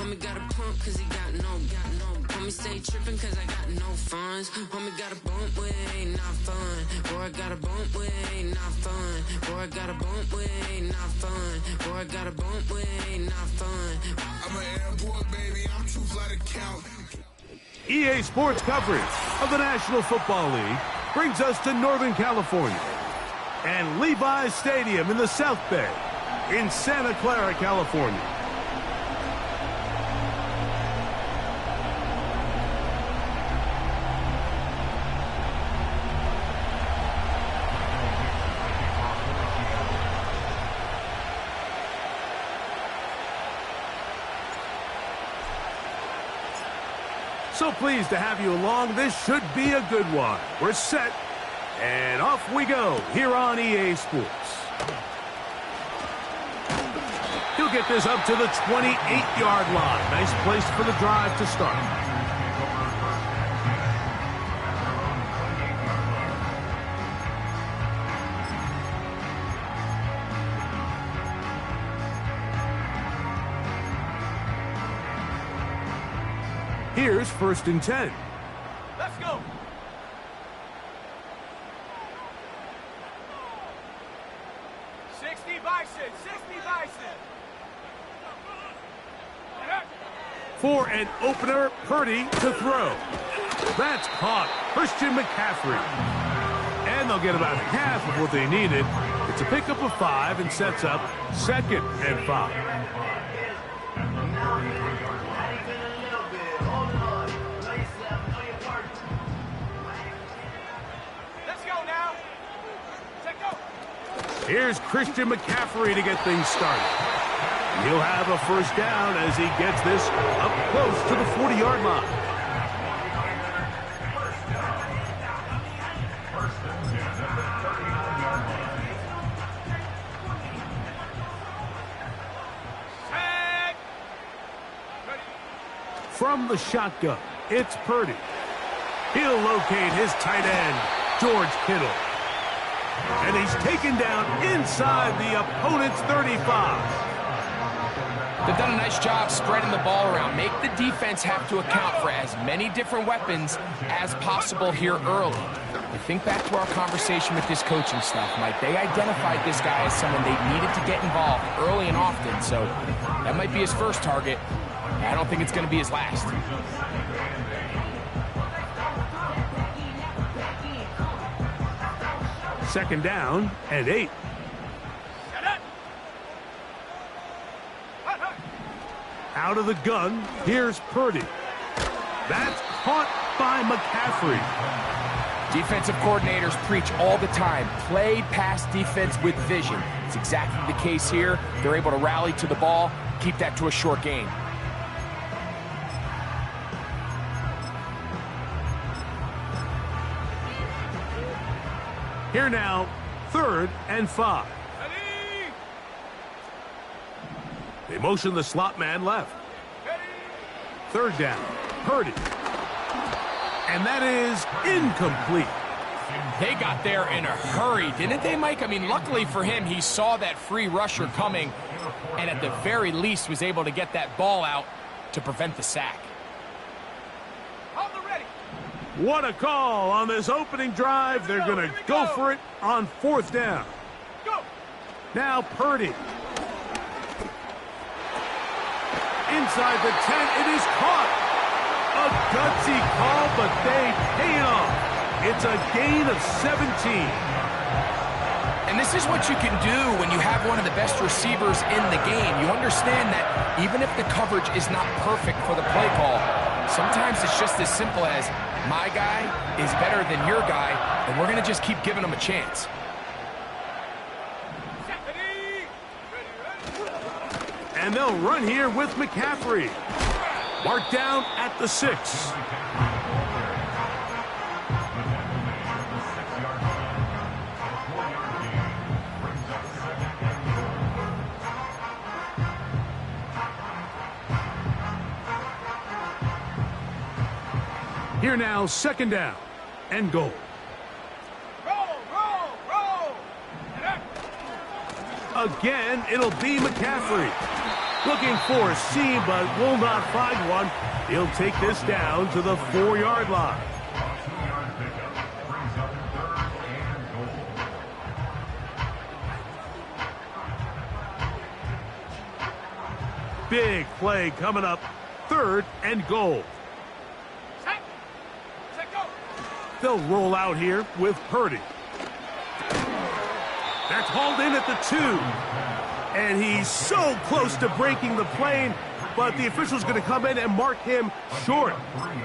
Homie got a pump cause he got no. Homie stay tripping cause I got no funds. Homie got a bump with ain't not fun. Boy, I got a bump with ain't not fun. Boy, I got a bump with ain't not fun. Boy, I got a bump with ain't not fun. I'm an airport baby, I'm too fly to count. EA Sports coverage of the National Football League brings us to Northern California and Levi's Stadium in the South Bay in Santa Clara, California. So pleased to have you along. This should be a good one. We're set, and off we go here on EA Sports. He'll get this up to the 28-yard line. Nice place for the drive to start. Here's 1st and 10. Let's go. For an opener, Purdy to throw. That's caught. Christian McCaffrey. And they'll get about half of what they needed. It's a pickup of 5 and sets up 2nd and 5. Here's Christian McCaffrey to get things started. He'll have a 1st down as he gets this up close to the 40-yard line. From the shotgun, it's Purdy. He'll locate his tight end, George Kittle. And he's taken down inside the opponent's 35. They've done a nice job spreading the ball around. Make the defense have to account for as many different weapons as possible here early. I think back to our conversation with this coaching staff, Mike. They identified this guy as someone they needed to get involved early and often, so that might be his first target. I don't think it's going to be his last. Second down and 8. Out of the gun, here's Purdy. That's caught by McCaffrey. Defensive coordinators preach all the time, play pass defense with vision. It's exactly the case here. They're able to rally to the ball, keep that to a short gain. Here now, 3rd and 5. They motion the slot man left. 3rd down, Purdy. And that is incomplete. They got there in a hurry, didn't they, Mike? I mean, luckily for him, he saw that free rusher coming and at the very least was able to get that ball out to prevent the sack. What a call on this opening drive. They're going to go for it on 4th down. Now Purdy. Inside the 10, it is caught. A gutsy call, but they pay it off. It's a gain of 17. And this is what you can do when you have one of the best receivers in the game. You understand that even if the coverage is not perfect for the play call, sometimes it's just as simple as my guy is better than your guy, and we're going to just keep giving him a chance. And they'll run here with McCaffrey. Marked down at the 6. Here now, 2nd down and goal. Again, it'll be McCaffrey. Looking for a seam, but will not find one. He'll take this down to the 4-yard line. Big play coming up. 3rd and goal. They'll roll out here with Purdy. That's hauled in at the 2. And he's so close to breaking the plane, but the official's going to come in and mark him short.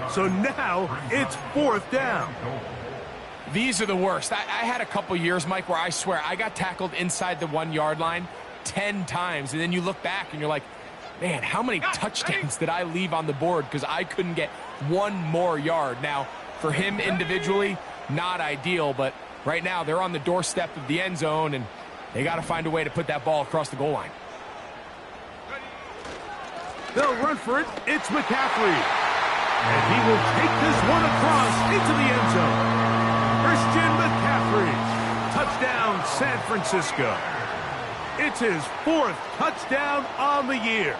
So now it's 4th down. These are the worst. I had a couple years, Mike, where I swear I got tackled inside the 1-yard line 10 times. And then you look back and you're like, man, how many touchdowns did I leave on the board because I couldn't get one more yard? Now, for him individually, not ideal, but right now they're on the doorstep of the end zone, and they got to find a way to put that ball across the goal line. They'll run for it. It's McCaffrey. And he will take this one across into the end zone. Christian McCaffrey. Touchdown, San Francisco. It's his 4th touchdown on the year.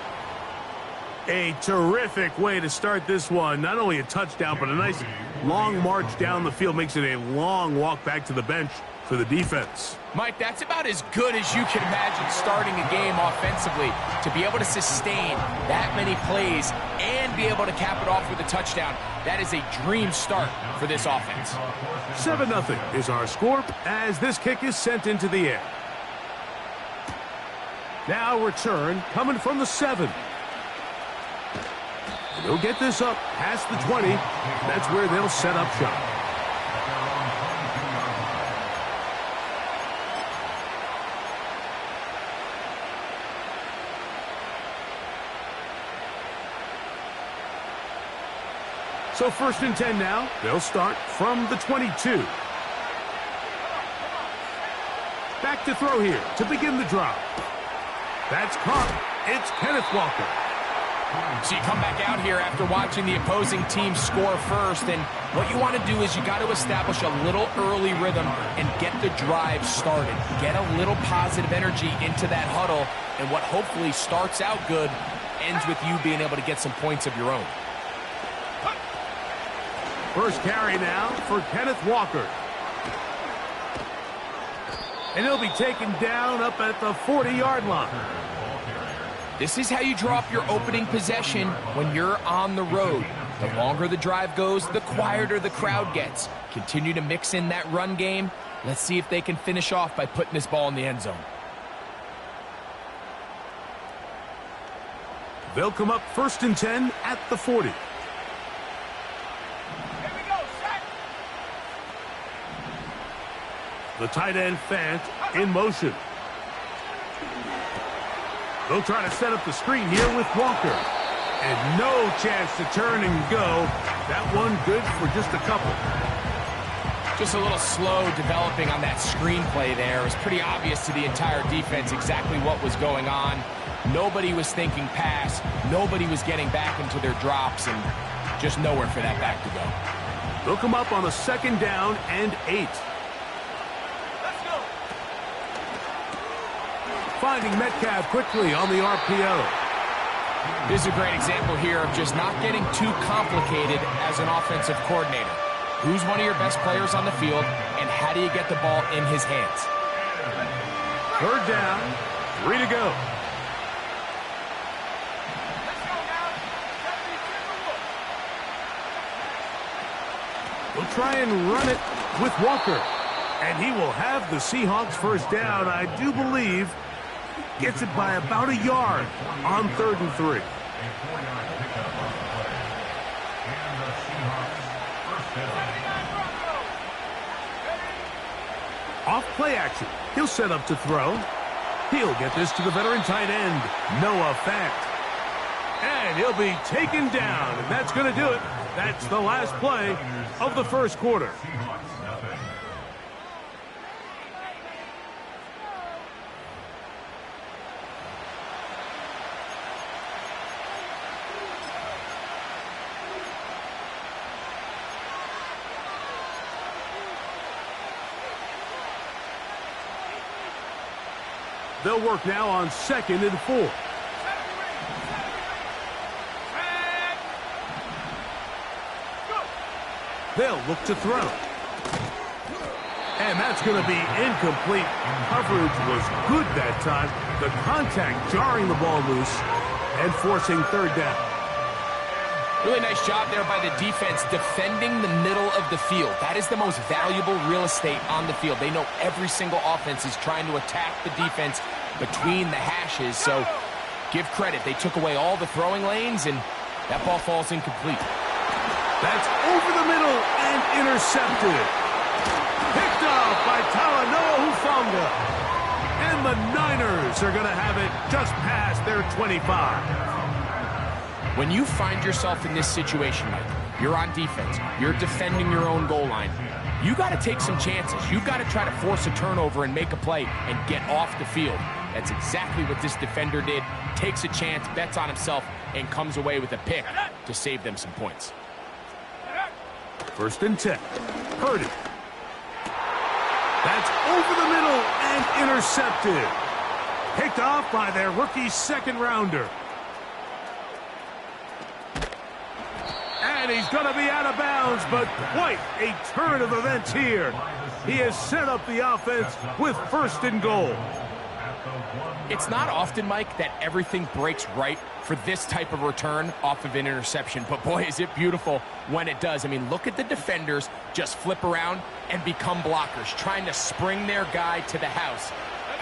A terrific way to start this one. Not only a touchdown, but a nice long march down the field. Makes it a long walk back to the bench for the defense. Mike, that's about as good as you can imagine starting a game offensively. To be able to sustain that many plays and be able to cap it off with a touchdown, that is a dream start for this offense. 7-0 is our score as this kick is sent into the air. Now return coming from the 7. They'll get this up past the 20. That's where they'll set up shop. So 1st and 10 now. They'll start from the 22. Back to throw here to begin the drive. That's caught. It's Kenneth Walker. So you come back out here after watching the opposing team score first, and what you want to do is you got to establish a little early rhythm and get the drive started. Get a little positive energy into that huddle, and what hopefully starts out good ends with you being able to get some points of your own. First carry now for Kenneth Walker. And he'll be taken down up at the 40-yard line. This is how you draw up your opening possession when you're on the road. The longer the drive goes, the quieter the crowd gets. Continue to mix in that run game. Let's see if they can finish off by putting this ball in the end zone. They'll come up 1st and 10 at the 40. The tight end Fant in motion. They'll try to set up the screen here with Walker. And no chance to turn and go. That one good for just a couple. Just a little slow developing on that screenplay there. It was pretty obvious to the entire defense exactly what was going on. Nobody was thinking pass. Nobody was getting back into their drops, and just nowhere for that back to go. They'll come up on a 2nd down and 8. Finding Metcalf quickly on the RPO. This is a great example here of just not getting too complicated as an offensive coordinator. Who's one of your best players on the field, and how do you get the ball in his hands? 3rd down, 3 to go. We'll try and run it with Walker. And he will have the Seahawks 1st down, I do believe. Gets it by about a yard on 3rd and 3. Off play action. He'll set up to throw. He'll get this to the veteran tight end, Noah Fant. And he'll be taken down, and that's going to do it. That's the last play of the 1st quarter. They'll work now on 2nd and 4. They'll look to throw. And that's going to be incomplete. Coverage was good that time. The contact jarring the ball loose and forcing third down. Really nice job there by the defense defending the middle of the field. That is the most valuable real estate on the field. They know every single offense is trying to attack the defense between the hashes. So give credit. They took away all the throwing lanes, and that ball falls incomplete. That's over the middle and intercepted. Picked off by Talanoa Hufanga. And the Niners are going to have it just past their 25. When you find yourself in this situation, Mike, you're on defense, you're defending your own goal line, you got to take some chances. You've got to try to force a turnover and make a play and get off the field. That's exactly what this defender did. Takes a chance, bets on himself, and comes away with a pick to save them some points. 1st and 10. Purdy. That's over the middle and intercepted. Picked off by their rookie second-rounder. And he's going to be out of bounds, but quite a turn of events here. He has set up the offense with 1st and goal. It's not often, Mike, that everything breaks right for this type of return off of an interception. But boy, is it beautiful when it does. I mean, look at the defenders just flip around and become blockers, trying to spring their guy to the house.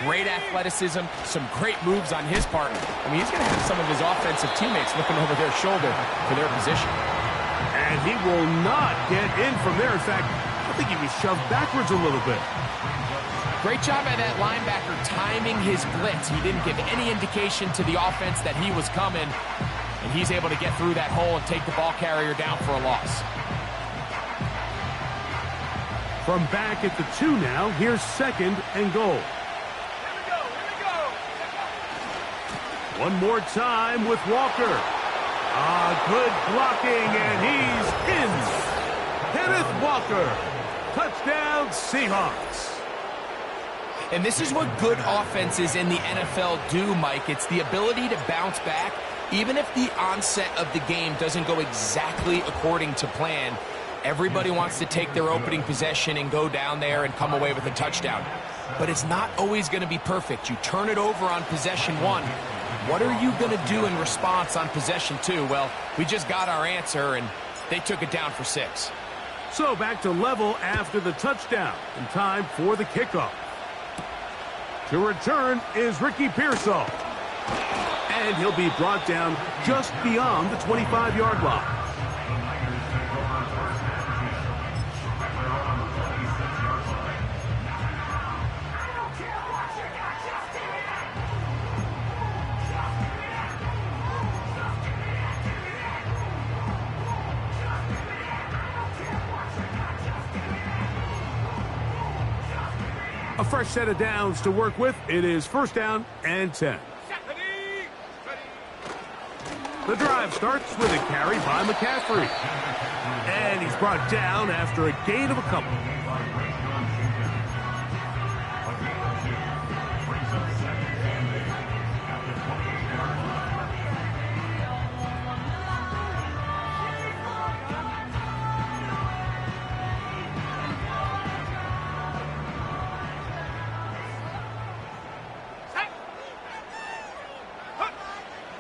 Great athleticism, some great moves on his part. I mean, he's going to have some of his offensive teammates looking over their shoulder for their position. And he will not get in from there. In fact, I think he was shoved backwards a little bit. Great job by that linebacker timing his blitz. He didn't give any indication to the offense that he was coming, and he's able to get through that hole and take the ball carrier down for a loss. From back at the 2 now, here's 2nd and goal. One more time with Walker. Good blocking, and he's in. Kenneth Walker. Touchdown, Seahawks. And this is what good offenses in the NFL do, Mike. It's the ability to bounce back, even if the onset of the game doesn't go exactly according to plan. Everybody wants to take their opening possession and go down there and come away with a touchdown. But it's not always going to be perfect. You turn it over on possession 1. What are you going to do in response on possession 2? Well, we just got our answer, and they took it down for 6. So back to level after the touchdown, and time for the kickoff. To return is Ricky Pearsall. And he'll be brought down just beyond the 25-yard line. A fresh set of downs to work with. It is 1st down and 10. The drive starts with a carry by McCaffrey. And he's brought down after a gain of a couple.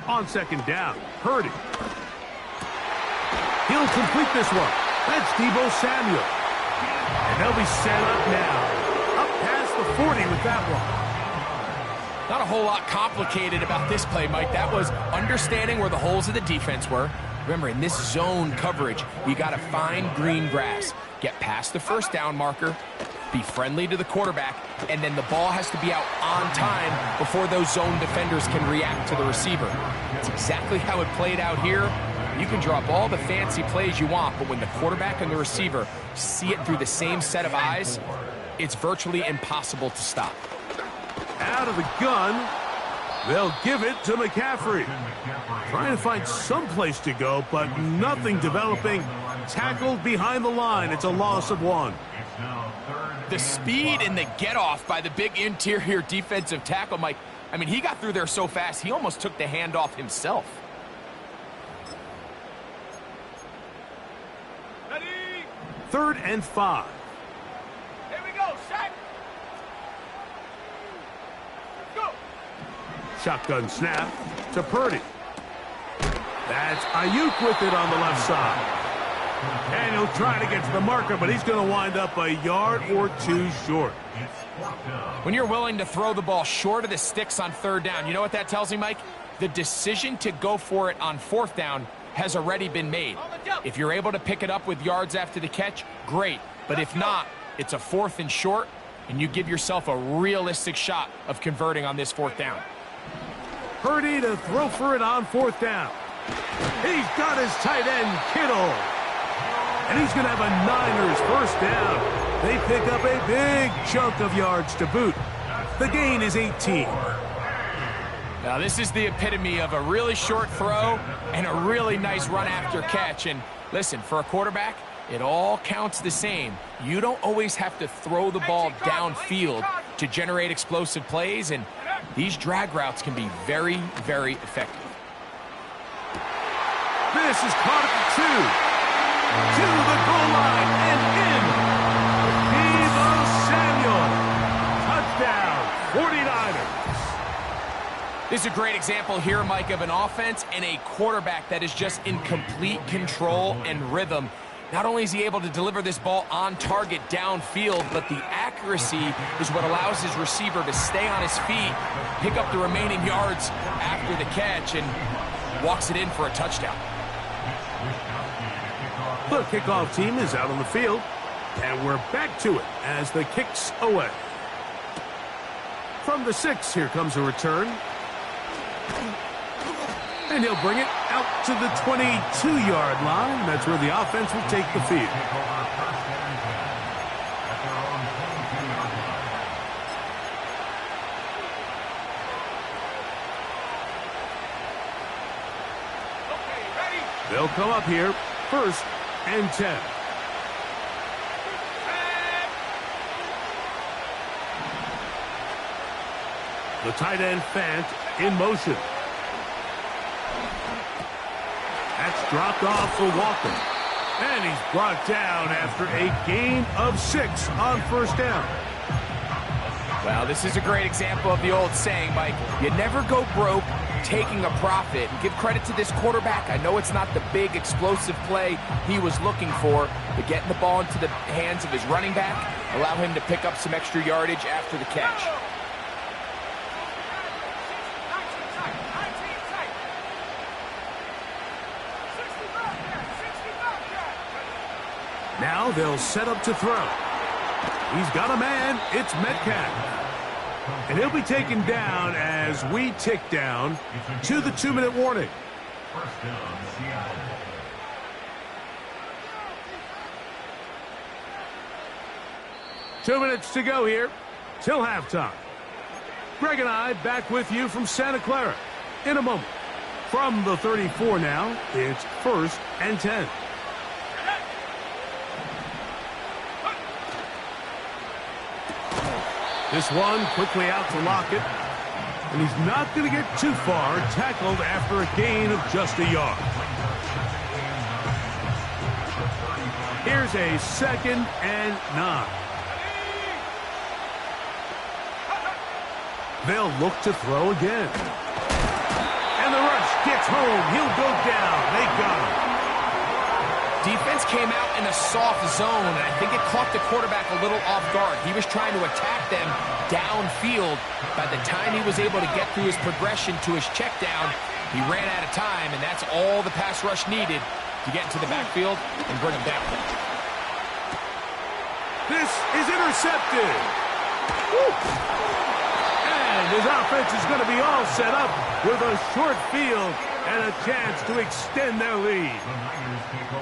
On 2nd down, Purdy. He'll complete this one. That's Deebo Samuel. And they'll be set up now. Up past the 40 with that one. Not a whole lot complicated about this play, Mike. That was understanding where the holes of the defense were. Remember, in this zone coverage, you got to find green grass. Get past the 1st down marker. Be friendly to the quarterback, and then the ball has to be out on time before those zone defenders can react to the receiver. That's exactly how it played out here. You can draw up all the fancy plays you want, but when the quarterback and the receiver see it through the same set of eyes, it's virtually impossible to stop. Out of the gun, they'll give it to McCaffrey. Trying to find some place to go, but nothing developing. Tackled behind the line. It's a loss of 1. The speed and the get-off by the big interior defensive tackle, Mike. I mean, he got through there so fast, he almost took the handoff himself. 3rd and 5. Here we go, set. Go. Shotgun snap to Purdy. That's Ayuk with it on the left side. And he'll try to get to the marker, but he's going to wind up a yard or two short. When you're willing to throw the ball short of the sticks on 3rd down, you know what that tells me, Mike? The decision to go for it on 4th down has already been made. If you're able to pick it up with yards after the catch, great. But if not, it's a 4th and short, and you give yourself a realistic shot of converting on this 4th down. Purdy to throw for it on 4th down. He's got his tight end, Kittle. And he's going to have a Niners 1st down. They pick up a big chunk of yards to boot. The gain is 18. Now, this is the epitome of a really short throw and a really nice run after catch. And listen, for a quarterback, it all counts the same. You don't always have to throw the ball downfield to generate explosive plays, and these drag routes can be very, very effective. This is caught at the 2. To the goal line and in. Deebo Samuel. Touchdown, 49ers. This is a great example here, Mike, of an offense and a quarterback that is just in complete control and rhythm. Not only is he able to deliver this ball on target downfield, but the accuracy is what allows his receiver to stay on his feet, pick up the remaining yards after the catch, and walks it in for a touchdown. The kickoff team is out on the field, and we're back to it as the kick's away. From the 6, here comes a return. And he'll bring it out to the 22-yard line. That's where the offense will take the field. They'll come up here, 1st and 10. The tight end Fant in motion. That's dropped off for Walker. And he's brought down after a gain of 6 on 1st down. Well, this is a great example of the old saying, Mike. You never go broke taking a profit. And give credit to this quarterback. I know it's not the big explosive play he was looking for, but getting the ball into the hands of his running back allow him to pick up some extra yardage after the catch. Now they'll set up to throw. He's got a man. It's Metcalf. And he'll be taken down as we tick down to the 2-minute warning. 2 minutes to go here till halftime. Greg and I back with you from Santa Clara in a moment. From the 34 now, it's 1st and 10. This one quickly out to Lockett. And he's not going to get too far, tackled after a gain of just a yard. Here's a 2nd and 9. They'll look to throw again. And the rush gets home. He'll go down. They got him. Defense came out in a soft zone, and I think it caught the quarterback a little off guard. He was trying to attack them downfield. By the time he was able to get through his progression to his check down, he ran out of time, and that's all the pass rush needed to get into the backfield and bring him down. This is intercepted. Woo. And his offense is going to be all set up with a short field and a chance to extend their lead.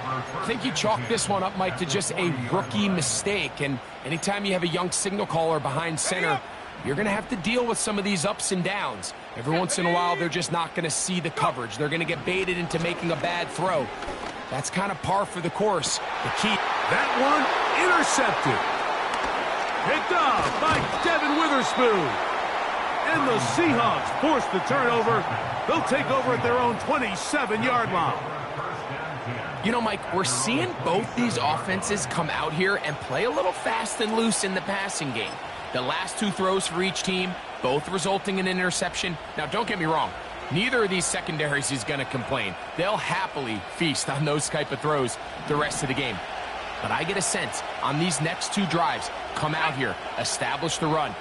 I think you chalk this one up, Mike, to just a rookie mistake. And anytime you have a young signal caller behind center, you're going to have to deal with some of these ups and downs. Every once in a while, they're just not going to see the coverage. They're going to get baited into making a bad throw. That's kind of par for the course. The key. That one intercepted. Picked off by Devin Witherspoon. And the Seahawks force the turnover. They'll take over at their own 27-yard line. You know, Mike, we're seeing both these offenses come out here and play a little fast and loose in the passing game. The last 2 throws for each team, both resulting in an interception. Now, don't get me wrong. Neither of these secondaries is going to complain. They'll happily feast on those type of throws the rest of the game. But I get a sense on these next 2 drives, come out here, establish the run,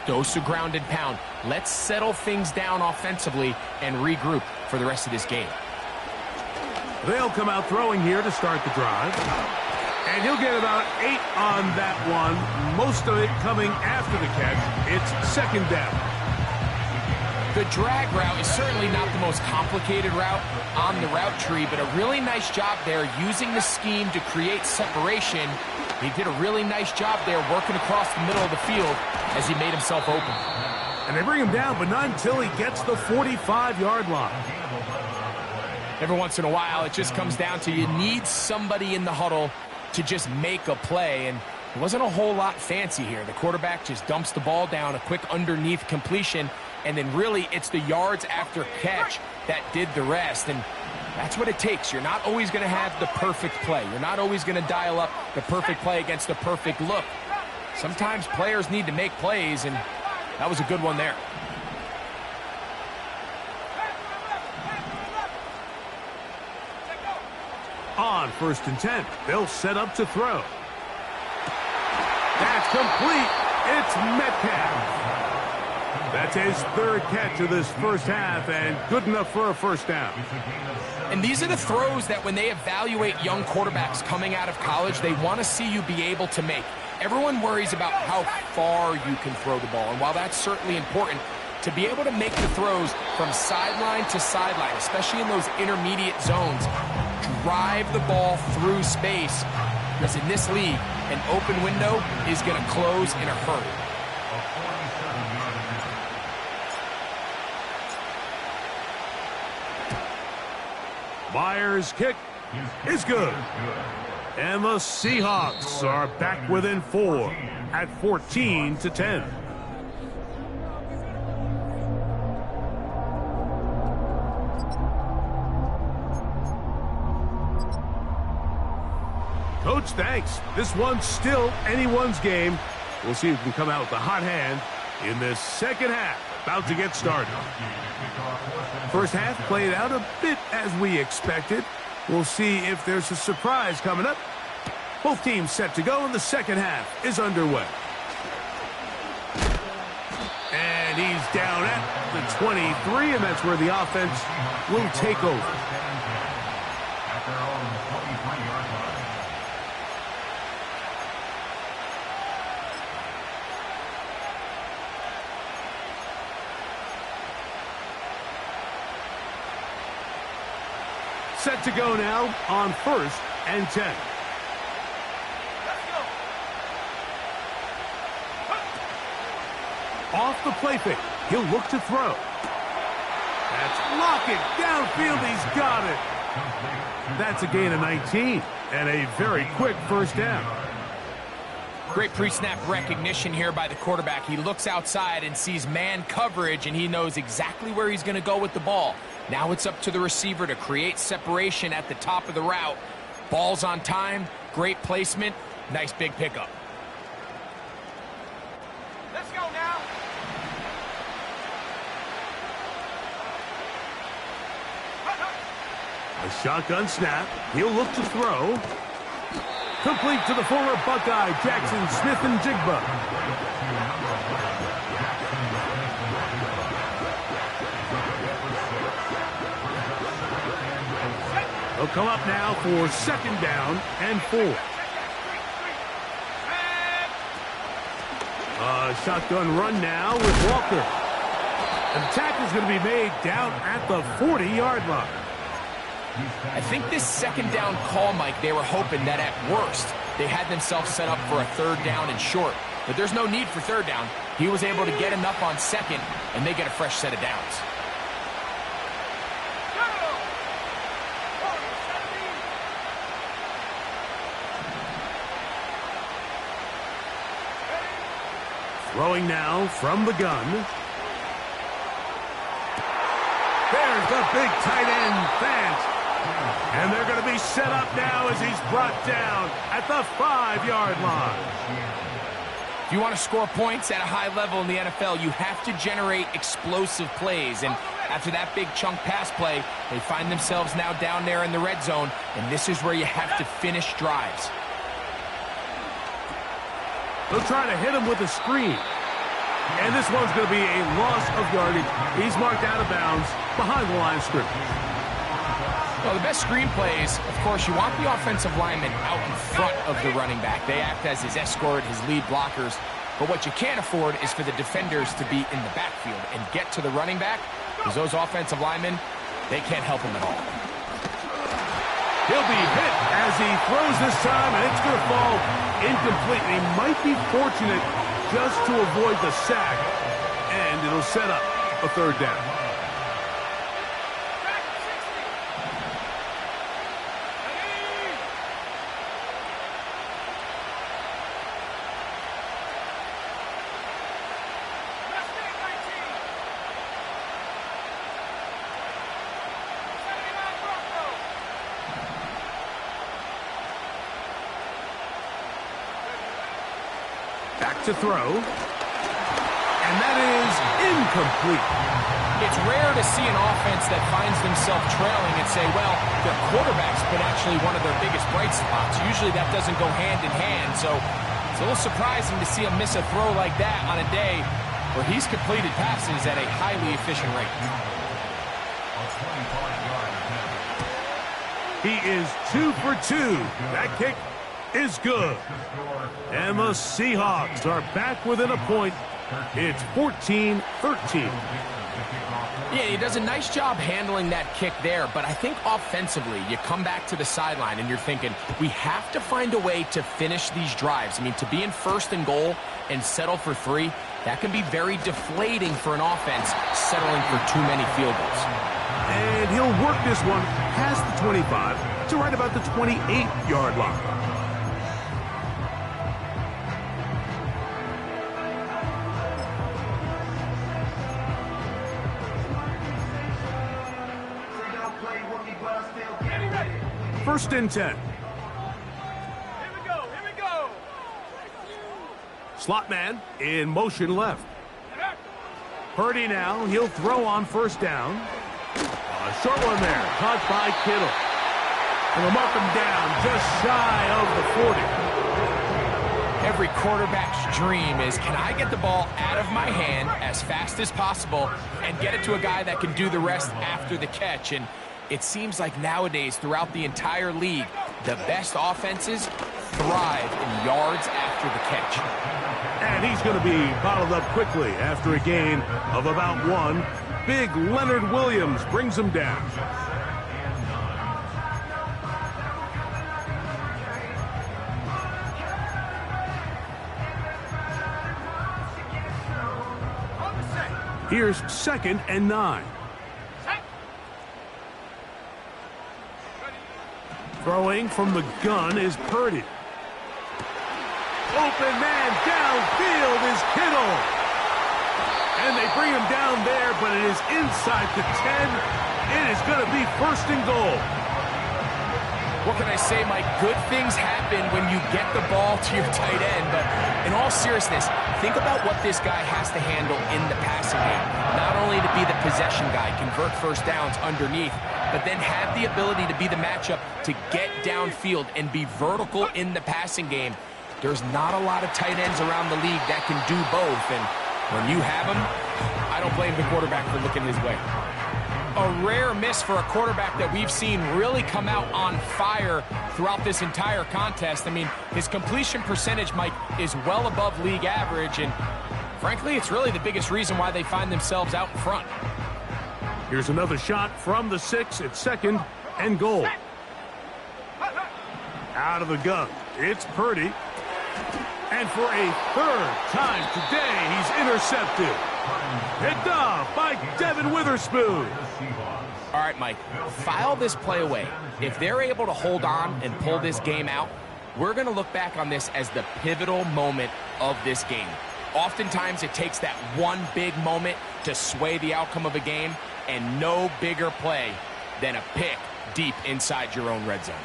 dose of ground and pound. Let's settle things down offensively and regroup for the rest of this game. They'll come out throwing here to start the drive. And he'll get about 8 on that one, most of it coming after the catch. It's second down. The drag route is certainly not the most complicated route on the route tree, but a really nice job there using the scheme to create separation. He did a really nice job there working across the middle of the field as he made himself open. And they bring him down, but not until he gets the 45-yard line. Every once in a while, it just comes down to you need somebody in the huddle to just make a play, and it wasn't a whole lot fancy here. The quarterback just dumps the ball down, a quick underneath completion, and then really it's the yards after catch that did the rest, and that's what it takes. You're not always going to have the perfect play. You're not always going to dial up the perfect play against the perfect look. Sometimes players need to make plays, and that was a good one there. On 1st and 10, they'll set up to throw. That's complete. It's Metcalf. That's his 3rd catch of this first half, and good enough for a first down. And these are the throws that when they evaluate young quarterbacks coming out of college, they want to see you be able to make. Everyone worries about how far you can throw the ball, and while that's certainly important, to be able to make the throws from sideline to sideline, especially in those intermediate zones, drive the ball through space, because in this league, an open window is going to close in a hurry. Myers' kick is good. And the Seahawks are back within 4 at 14-10. Coach, thanks. This one's still anyone's game. We'll see who can come out with a hot hand in this second half. About to get started. First half played out a bit as we expected. We'll see if there's a surprise coming up. Both teams set to go, and the second half is underway. And he's down at the 23, and that's where the offense will take over. Set to go now on 1st and 10. Off the play fake. He'll look to throw. That's Lockett. Downfield, he's got it. That's a gain of 19 and a very quick first down. Great pre-snap recognition here by the quarterback. He looks outside and sees man coverage, and he knows exactly where he's going to go with the ball. Now it's up to the receiver to create separation at the top of the route. Ball's on time, great placement, nice big pickup. Let's go now. A shotgun snap. He'll look to throw. Complete to the former Buckeye, Jackson Smith-Njigba. They'll come up now for second down and 4. A shotgun run now with Walker. And the tackle's going to be made down at the 40-yard line. I think this second down call, Mike, they were hoping that at worst they had themselves set up for a 3rd down and short. But there's no need for 3rd down. He was able to get enough on 2nd, and they get a fresh set of downs. Throwing now from the gun. There's the big tight end, Fant. And they're going to be set up now as he's brought down at the 5-yard line. If you want to score points at a high level in the NFL, you have to generate explosive plays. And after that big chunk pass play, they find themselves now down there in the red zone, and this is where you have to finish drives. They'll try to hit him with a screen. And this one's going to be a loss of yardage. He's marked out of bounds behind the line of scrimmage. Well, the best screen plays, of course, you want the offensive lineman out in front of the running back. They act as his escort, his lead blockers. But what you can't afford is for the defenders to be in the backfield and get to the running back, because those offensive linemen, they can't help him at all. He'll be hit as he throws this time, and it's going to fall incomplete. He might be fortunate just to avoid the sack, and it'll set up a third down. Back to throw. And that is incomplete. It's rare to see an offense that finds themselves trailing and say, well, their quarterback's been actually one of their biggest bright spots. Usually that doesn't go hand in hand, so it's a little surprising to see him miss a throw like that on a day where he's completed passes at a highly efficient rate. He is 2 for 2. That kick is good. And the Seahawks are back within a point. It's 14-13. Yeah, he does a nice job handling that kick there, but I think offensively, you come back to the sideline and you're thinking, we have to find a way to finish these drives. I mean, to be in first and goal and settle for 3, that can be very deflating for an offense settling for too many field goals. And he'll work this one past the 25 to right about the 28-yard line. First and 10. Here we go. Slot man in motion left. Purdy now, he'll throw on first down. A short one there, caught by Kittle. And they'll mark him down just shy of the 40. Every quarterback's dream is, can I get the ball out of my hand as fast as possible and get it to a guy that can do the rest after the catch? And it seems like nowadays, throughout the entire league, the best offenses thrive in yards after the catch. And he's going to be bottled up quickly after a gain of about 1. Big Leonard Williams brings him down. Here's 2nd and 9. Throwing from the gun is Purdy. Open man downfield is Kittle. And they bring him down there, but it is inside the 10. It is going to be first and goal. What can I say, Mike? Good things happen when you get the ball to your tight end. But in all seriousness, think about what this guy has to handle in the passing game. Not only to be the possession guy, convert first downs underneath, but then have the ability to be the matchup to get downfield and be vertical in the passing game. There's not a lot of tight ends around the league that can do both, and when you have them, I don't blame the quarterback for looking his way. A rare miss for a quarterback that we've seen really come out on fire throughout this entire contest. I mean, his completion percentage, Mike, is well above league average, and frankly, it's really the biggest reason why they find themselves out in front. Here's another shot from the 6 at 2nd and goal. Out of the gun, it's Purdy. And for a 3rd time today, he's intercepted. Picked off by Devin Witherspoon. All right, Mike, file this play away. If they're able to hold on and pull this game out, we're going to look back on this as the pivotal moment of this game. Oftentimes, it takes that one big moment to sway the outcome of a game, and no bigger play than a pick deep inside your own red zone.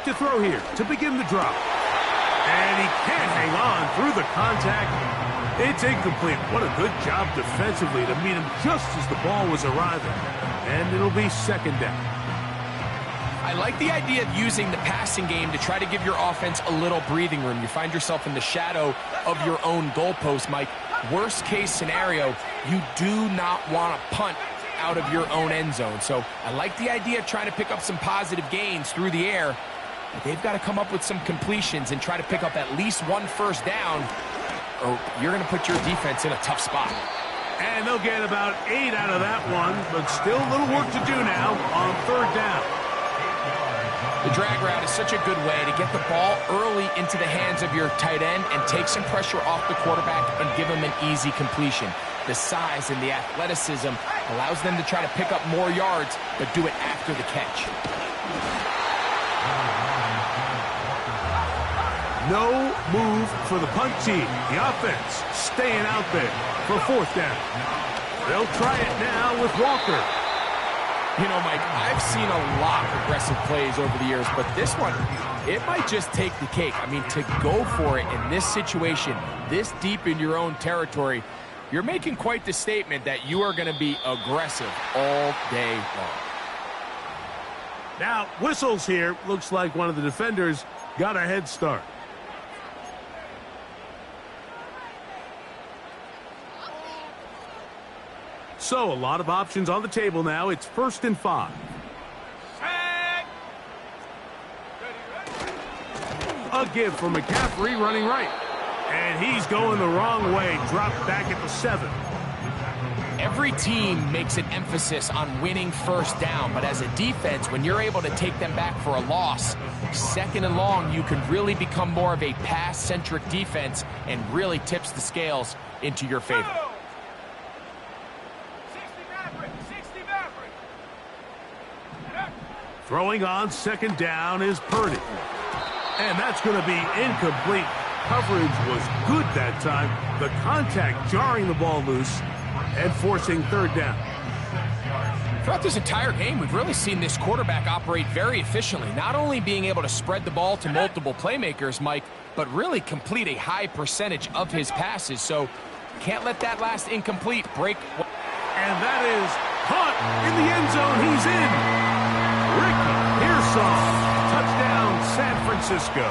to throw here to begin the drop. And he can't hang on through the contact. It's incomplete. What a good job defensively to meet him just as the ball was arriving. And it'll be second down. I like the idea of using the passing game to try to give your offense a little breathing room. You find yourself in the shadow of your own goalpost, Mike. Worst case scenario, you do not want to punt out of your own end zone. So I like the idea of trying to pick up some positive gains through the air. But they've got to come up with some completions and try to pick up at least one first down, or you're going to put your defense in a tough spot. And they'll get about 8 out of that one, but still a little work to do now on third down. The drag route is such a good way to get the ball early into the hands of your tight end and take some pressure off the quarterback and give him an easy completion. The size and the athleticism allows them to try to pick up more yards, but do it after the catch. No move for the punt team. The offense staying out there for fourth down. They'll try it now with Walker. You know, Mike, I've seen a lot of aggressive plays over the years, but this one, it might just take the cake. I mean, to go for it in this situation, this deep in your own territory, you're making quite the statement that you are going to be aggressive all day long. Now, whistles here. Looks like one of the defenders got a head start. So, a lot of options on the table now. It's 1st and 5. A give for McCaffrey running right. And he's going the wrong way. Dropped back at the 7. Every team makes an emphasis on winning first down, but as a defense, when you're able to take them back for a loss, second and long, you can really become more of a pass-centric defense and really tips the scales into your favor. Throwing on second down is Purdy. And that's going to be incomplete. Coverage was good that time. The contact jarring the ball loose and forcing third down. Throughout this entire game, we've really seen this quarterback operate very efficiently, not only being able to spread the ball to multiple playmakers, Mike, but really complete a high percentage of his passes. So can't let that last incomplete break. And that is caught in the end zone. He's in. Ricky Pearsall, touchdown San Francisco.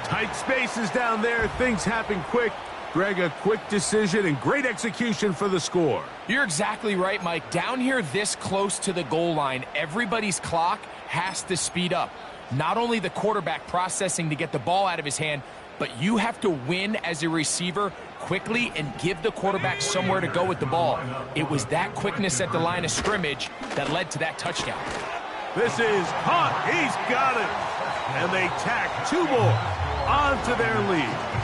Tight spaces down there, things happen quick. Greg, a quick decision and great execution for the score. You're exactly right, Mike. Down here this close to the goal line, everybody's clock has to speed up. Not only the quarterback processing to get the ball out of his hand, but you have to win as a receiver quickly and give the quarterback somewhere to go with the ball. It was that quickness at the line of scrimmage that led to that touchdown. This is caught. He's got it. And they tack 2 more onto their lead.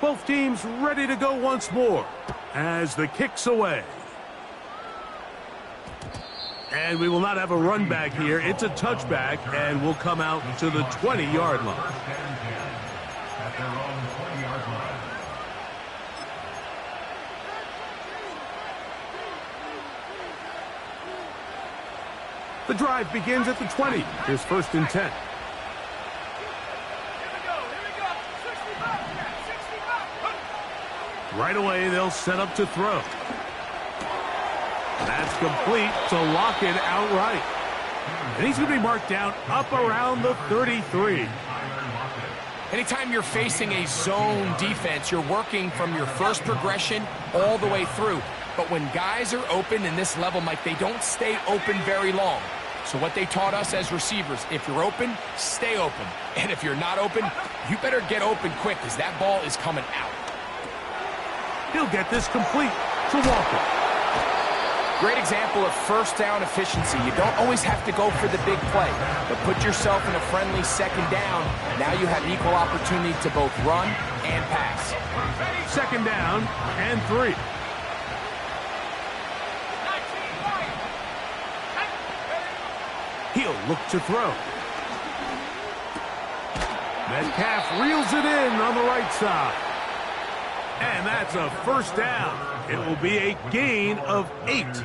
Both teams ready to go once more as the kick's away. And we will not have a run back here. It's a touchback, and we'll come out to the 20-yard line. The drive begins at the 20. Here's 1st and 10. Right away, they'll set up to throw. That's complete to lock it outright. And he's going to be marked down up around the 33. Anytime you're facing a zone defense, you're working from your first progression all the way through. But when guys are open in this level, Mike, they don't stay open very long. So what they taught us as receivers, if you're open, stay open. And if you're not open, you better get open quick because that ball is coming out. He'll get this complete to Walker. Great example of first down efficiency. You don't always have to go for the big play, but put yourself in a friendly second down. Now you have equal opportunity to both run and pass. Second down and 3. He'll look to throw. Metcalf reels it in on the right side. And that's a first down. It will be a gain of 8. Seahawks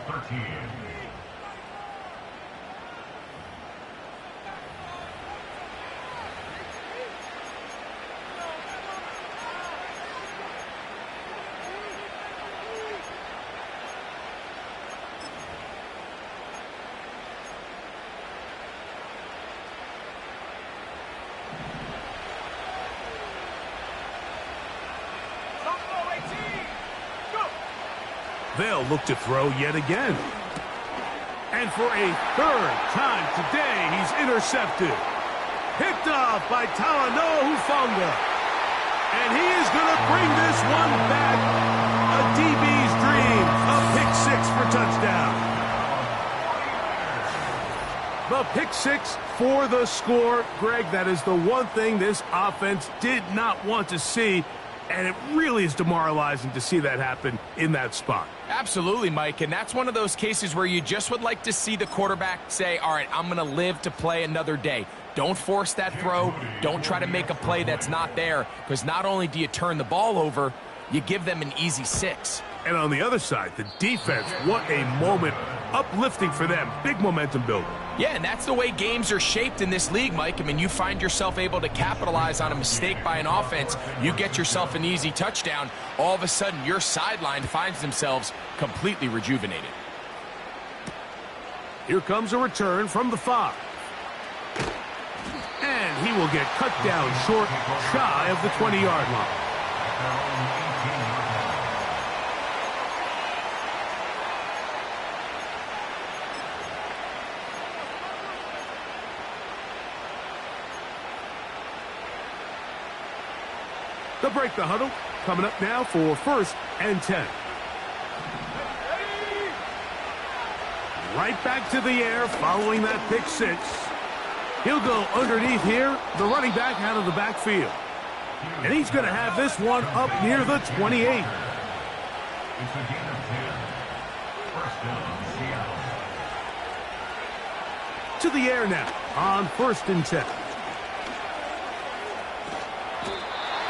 13. They'll look to throw yet again. And for a third time today, he's intercepted. Picked off by Talanoa Hufanga. And he is going to bring this one back. A DB's dream. A pick 6 for touchdown. The pick 6 for the score. Greg, that is the one thing this offense did not want to see. And it really is demoralizing to see that happen in that spot. Absolutely, Mike, and that's one of those cases where you just would like to see the quarterback say, all right, I'm going to live to play another day. Don't force that throw. Don't try to make a play that's not there, because not only do you turn the ball over, you give them an easy 6. And on the other side, the defense, what a moment. Uplifting for them. Big momentum builder. Yeah, and that's the way games are shaped in this league, Mike. I mean, you find yourself able to capitalize on a mistake by an offense. You get yourself an easy touchdown. All of a sudden, your sideline finds themselves completely rejuvenated. Here comes a return from the 5. And he will get cut down short, shy of the 20-yard line. They'll break the huddle. Coming up now for 1st and 10. Right back to the air following that pick 6. He'll go underneath here. The running back out of the backfield. And he's going to have this one up near the 28. It's a gain of 10. First down, Seattle. To the air now on 1st and 10.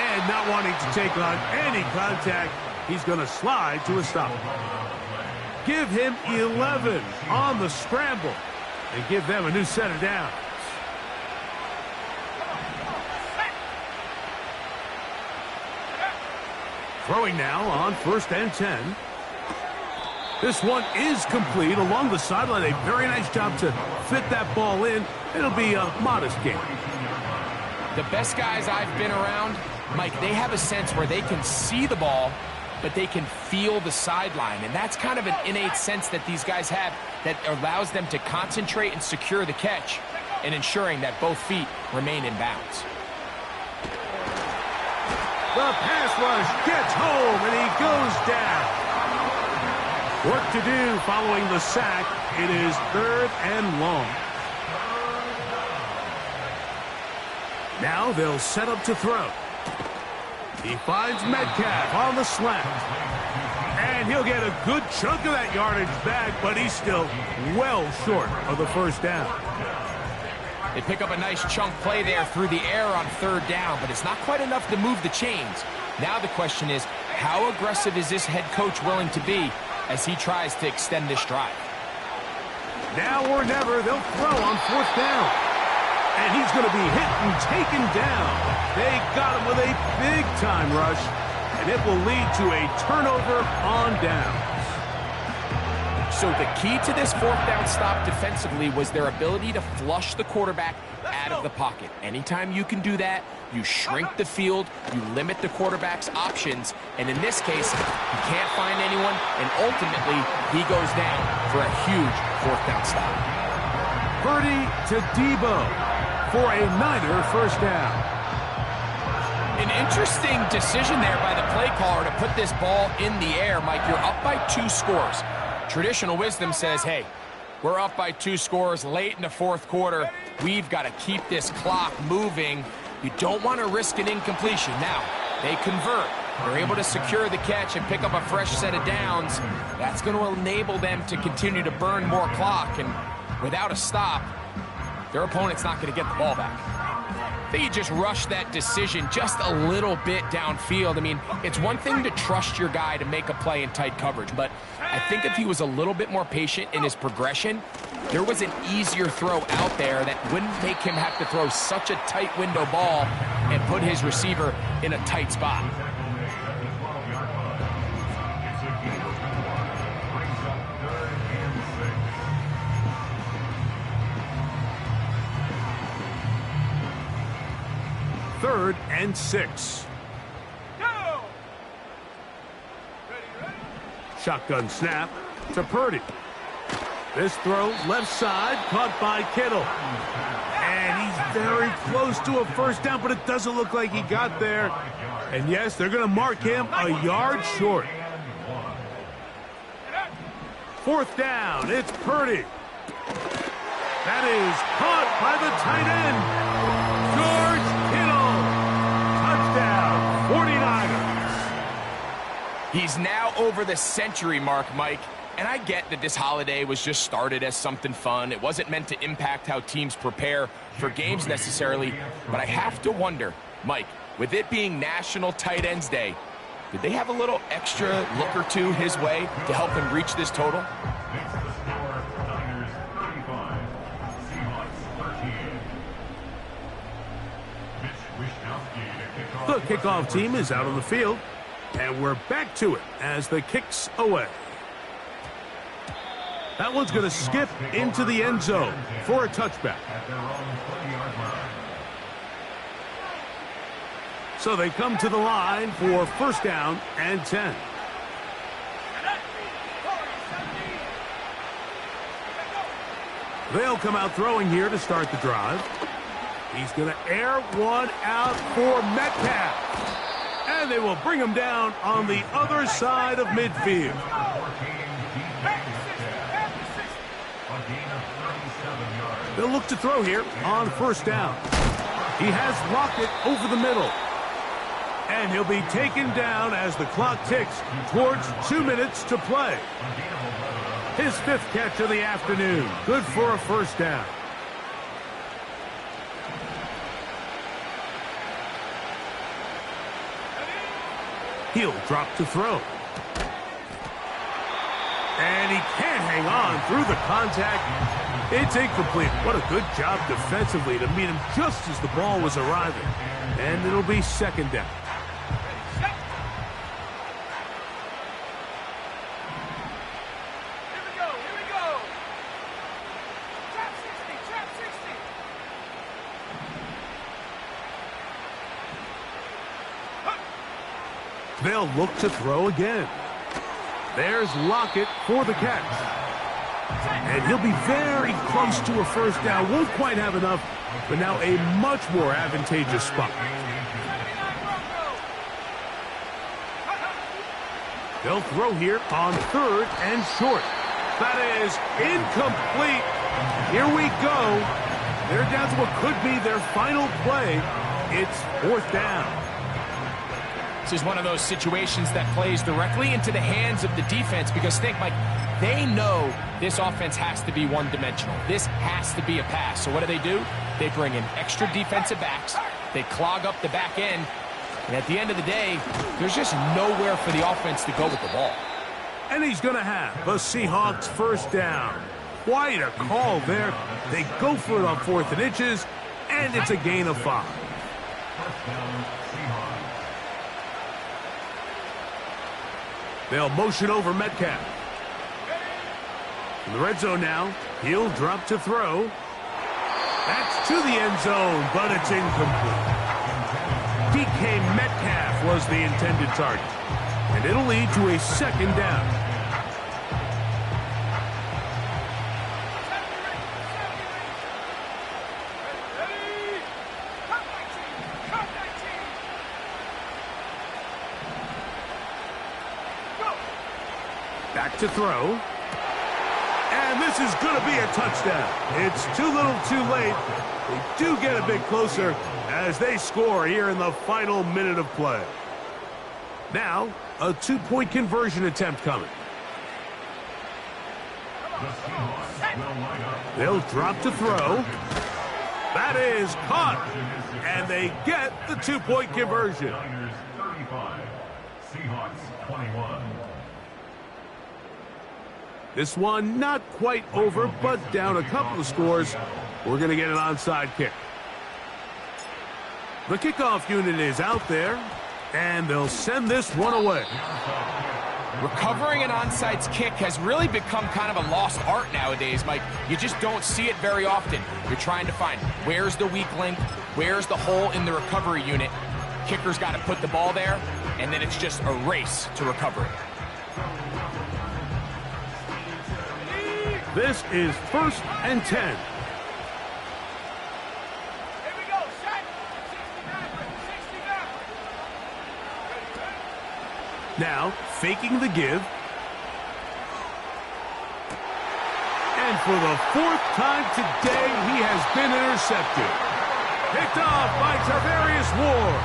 And not wanting to take on any contact, he's going to slide to a stop. Give him 11 on the scramble and give them a new set of downs. Throwing now on 1st and 10. This one is complete along the sideline. A very nice job to fit that ball in. It'll be a modest gain. The best guys I've been around, Mike, they have a sense where they can see the ball, but they can feel the sideline. And that's kind of an innate sense that these guys have that allows them to concentrate and secure the catch and ensuring that both feet remain in bounds. The pass rush gets home, and he goes down. Work to do following the sack. It is 3rd and long. Now they'll set up to throw. He finds Metcalf on the slant. And he'll get a good chunk of that yardage back, but he's still well short of the first down. They pick up a nice chunk play there through the air on 3rd down, but it's not quite enough to move the chains. Now the question is, how aggressive is this head coach willing to be as he tries to extend this drive? Now or never, they'll throw on 4th down. And he's going to be hit and taken down. They got him with a big-time rush, and it will lead to a turnover on downs. So the key to this 4th down stop defensively was their ability to flush the quarterback out of the pocket. Anytime you can do that, you shrink the field, you limit the quarterback's options, and in this case, he can't find anyone, and ultimately, he goes down for a huge 4th down stop. Purdy to Debo for a Niner first down. An interesting decision there by the play caller to put this ball in the air. Mike, you're up by 2 scores. Traditional wisdom says, hey, we're up by 2 scores late in the 4th quarter. We've got to keep this clock moving. You don't want to risk an incompletion. Now, they convert. They're able to secure the catch and pick up a fresh set of downs. That's going to enable them to continue to burn more clock. And without a stop, their opponent's not going to get the ball back. I think he just rushed that decision just a little bit downfield. I mean, it's one thing to trust your guy to make a play in tight coverage, but I think if he was a little bit more patient in his progression, there was an easier throw out there that wouldn't make him have to throw such a tight window ball and put his receiver in a tight spot. Third and 6. Go! Shotgun snap to Purdy. This throw left side, caught by Kittle. And he's very close to a first down, but it doesn't look like he got there. And yes, they're going to mark him a yard short. Fourth down, it's Purdy. That is caught by the tight end, George Kittle. Touchdown, 49ers. He's now over the century mark, Mike. And I get that this holiday was just started as something fun. It wasn't meant to impact how teams prepare for games necessarily. But I have to wonder, Mike, with it being National Tight Ends Day, did they have a little extra look or two his way to help him reach this total? Makes the score Niners 35, Seahawks 13. The kickoff team is out on the field, and we're back to it as the kick's away. That one's going to skip into the end zone for a touchback. At their own 30-yard line. So they come to the line for first down and 10. They'll come out throwing here to start the drive. He's going to air one out for Metcalf. And they will bring him down on the other side of midfield. They'll look to throw here on first down. He has Lockett over the middle. And he'll be taken down as the clock ticks towards 2 minutes to play. His fifth catch of the afternoon. Good for a first down. He'll drop to throw. And he can't hang on through the contact. It's incomplete. What a good job defensively to meet him just as the ball was arriving. And it'll be second down. Here we go. Trap 60. They'll look to throw again. There's Lockett for the catch. And he'll be very close to a first down. Won't quite have enough, but now a much more advantageous spot. They'll throw here on third and short. That is incomplete. Here we go. They're down to what could be their final play. It's fourth down. This is one of those situations that plays directly into the hands of the defense because think, Mike, they know this offense has to be one-dimensional. This has to be a pass. So what do? They bring in extra defensive backs. They clog up the back end. And at the end of the day, there's just nowhere for the offense to go with the ball. And he's going to have a Seahawks first down. Quite a call there. They go for it on 4th and inches, and it's a gain of 5. First down, Seahawks. They'll motion over Metcalf. In the red zone now, he'll drop to throw. That's to the end zone, but it's incomplete. DK Metcalf was the intended target, and it'll lead to a second down. Back to throw. And this is going to be a touchdown. It's too little too late. They do get a bit closer as they score here in the final minute of play. Now, a 2-point conversion attempt coming. The Seahawks will line up. They'll drop to throw. That is caught, and they get the two-point conversion. 35, Seahawks 21. This one not quite over, but down a couple of scores. We're going to get an onside kick. The kickoff unit is out there, and they'll send this one away. Recovering an onside kick has really become kind of a lost art nowadays, Mike. You just don't see it very often. You're trying to find where's the weak link, where's the hole in the recovery unit. Kicker's got to put the ball there, and then it's just a race to recover it. This is 1st and 10. Here we go, set. 69. Now, faking the give. And for the 4th time today, he has been intercepted. Picked off by Tarvarius Ward.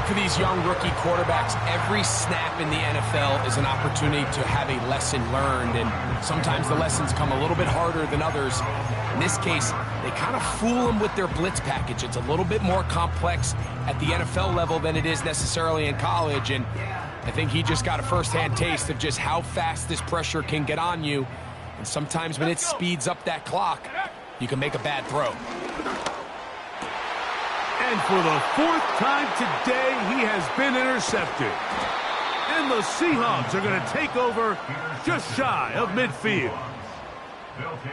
For these young rookie quarterbacks, every snap in the NFL is an opportunity to have a lesson learned, and sometimes the lessons come a little bit harder than others. In this case, they kind of fool them with their blitz package. It's a little bit more complex at the NFL level than it is necessarily in college, and I think he just got a first-hand taste of just how fast this pressure can get on you, and sometimes when it speeds up that clock, you can make a bad throw. And for the 4th time today, he has been intercepted. And the Seahawks are going to take over just shy of midfield.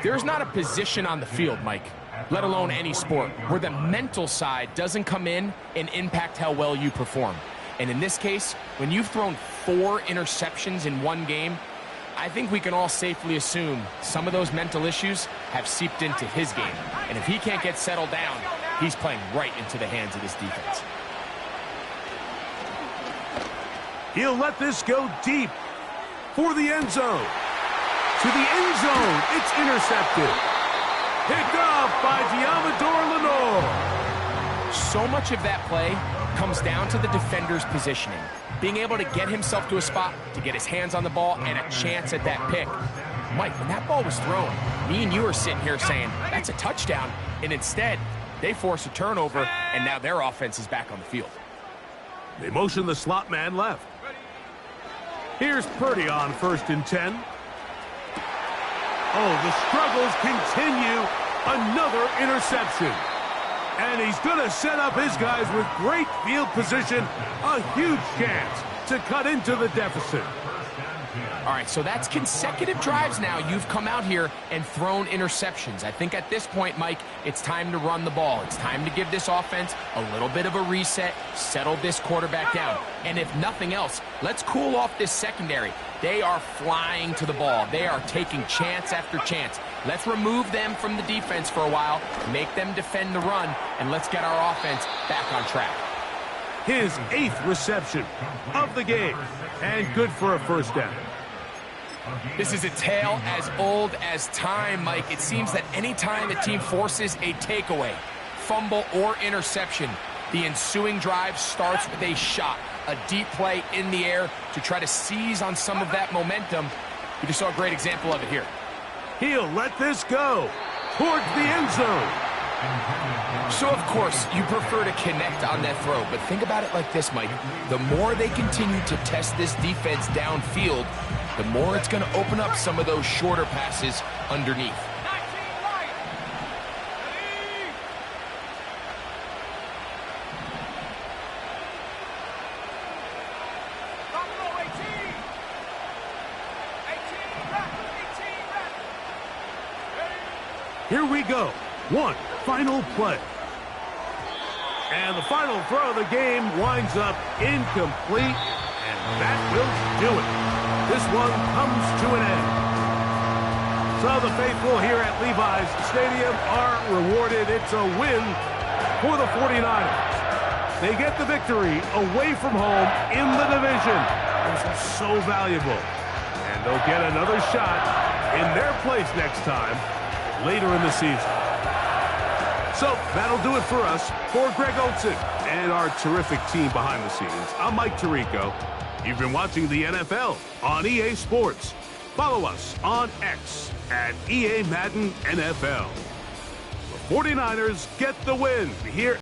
There's not a position on the field, Mike, let alone any sport, where the mental side doesn't come in and impact how well you perform. And in this case, when you've thrown 4 interceptions in one game, I think we can all safely assume some of those mental issues have seeped into his game. And if he can't get settled down, he's playing right into the hands of this defense. He'll let this go deep for the end zone. To the end zone, it's intercepted. Picked off by Diamador Lenore. So much of that play comes down to the defender's positioning. Being able to get himself to a spot, to get his hands on the ball, and a chance at that pick. Mike, when that ball was thrown, me and you are sitting here saying, that's a touchdown, and instead, they force a turnover, and now their offense is back on the field. They motion the slot man left. Here's Purdy on 1st and 10. Oh, the struggles continue. Another interception. And he's going to set up his guys with great field position. A huge chance to cut into the deficit. All right, so that's consecutive drives now. You've come out here and thrown interceptions. I think at this point, Mike, it's time to run the ball. It's time to give this offense a little bit of a reset, settle this quarterback down. And if nothing else, let's cool off this secondary. They are flying to the ball. They are taking chance after chance. Let's remove them from the defense for a while, make them defend the run, and let's get our offense back on track. His 8th reception of the game, and good for a 1st down. This is a tale as old as time, Mike. It seems that any time a team forces a takeaway, fumble, or interception, the ensuing drive starts with a shot, a deep play in the air to try to seize on some of that momentum. We just saw a great example of it here. He'll let this go towards the end zone. So, of course, you prefer to connect on that throw, but think about it like this, Mike. The more they continue to test this defense downfield, the more it's going to open up some of those shorter passes underneath. 19 right. Ready? Front row, 18. 18 left. 18 left. Ready? Here we go. One final play. And the final throw of the game winds up incomplete, and that will do it. This one comes to an end. So the faithful here at Levi's Stadium are rewarded. It's a win for the 49ers. They get the victory away from home in the division. This is so valuable. And they'll get another shot in their place next time later in the season. So that'll do it for us. For Greg Olson and our terrific team behind the scenes, I'm Mike Tirico. You've been watching the NFL on EA Sports. Follow us on X at EA Madden NFL. 49ers get the win here